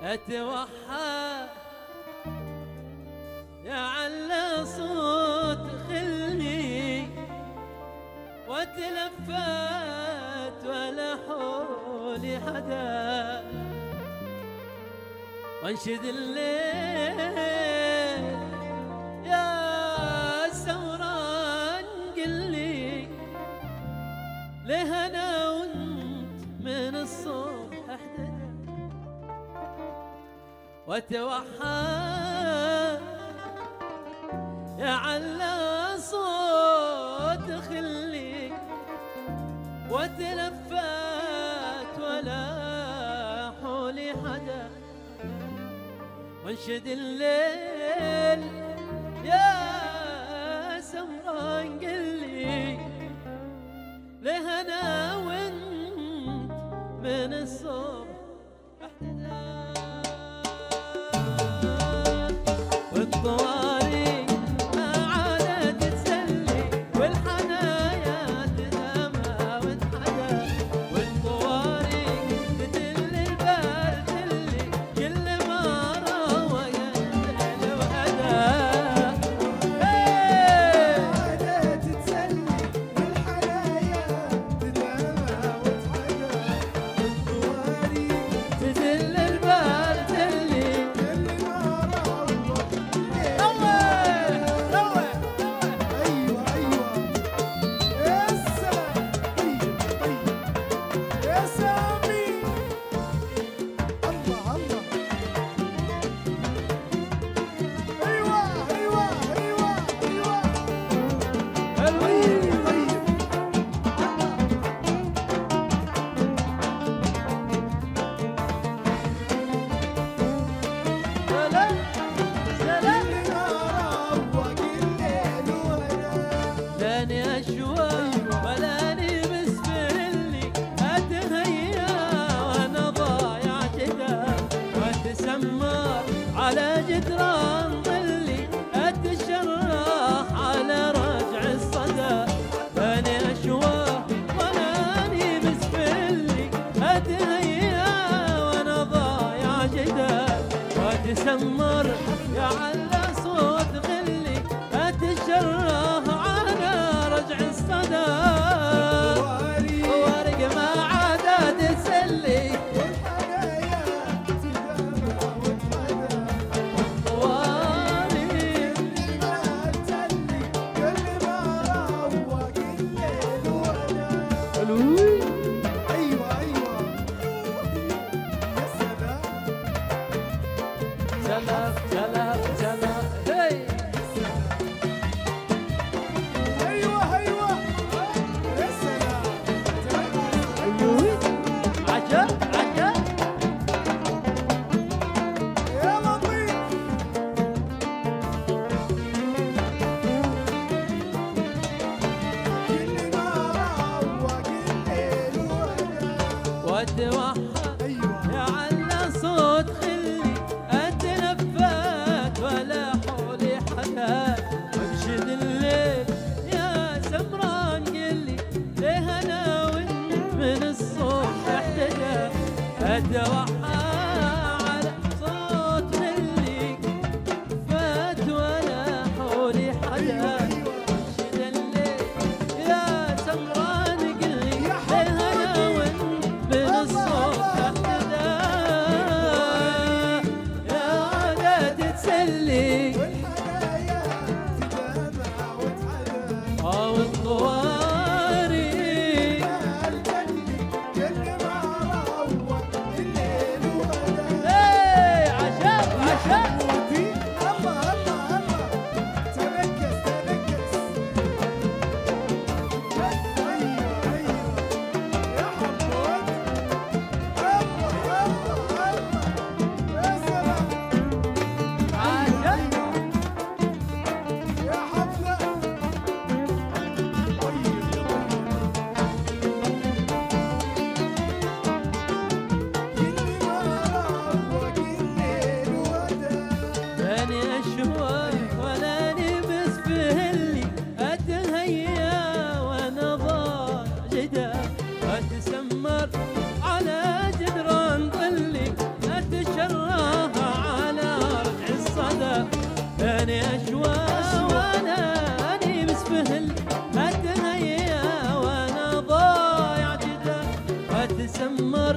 اتوحى يا على صوت خلني واتلفت ولا حولي حدا وانشد الليل يا سمران قلي ليه انا وانت من الصبح احتدى واتوحى يا على صوت خلي وتلفت ولا حولي حدا وانشد الليل يا سمران قلي ليه انا وانت من الصبح احتدى والطواري ما عادت تسلي والحنايا تنامها وتحدى والطواري تدل البال تلي كل ما روى ينزل وهدى عادت تسلي والحنايا تنامها وتحدى والطواري تدل البال تلي كل ما على جدران ظلي اتشرح على رجع الصدى ثاني اشواق ولاني مسفلي اتهيا وانا ضايع جدا واتسمر يا على صوت غلي اتشرح على رجع الصدى ورق ما عادت تسلي واتوحى يا على صوت خلي اتلفت ولا حولي حدا وانشد الليل يا سمران قلي ليه انا وانت من الصبح احتدى اتوحى على صوت خلي فات ولا حولي حدا وانشد الليل يا سمران قلي ليه انا وانت من الصبح احتدى يا عادت تسلي والحنايا تدامع وتحدى والطواري كل ما روى الليل وغدا عشاق عشاق الله الله الله تركز تركز ايوه ايوه يا حبوب الله الله الله يا سلام عشاق أنا أشوى وأنا أني مسفهل أتهيأ وأنا ضايع جدا أتسمر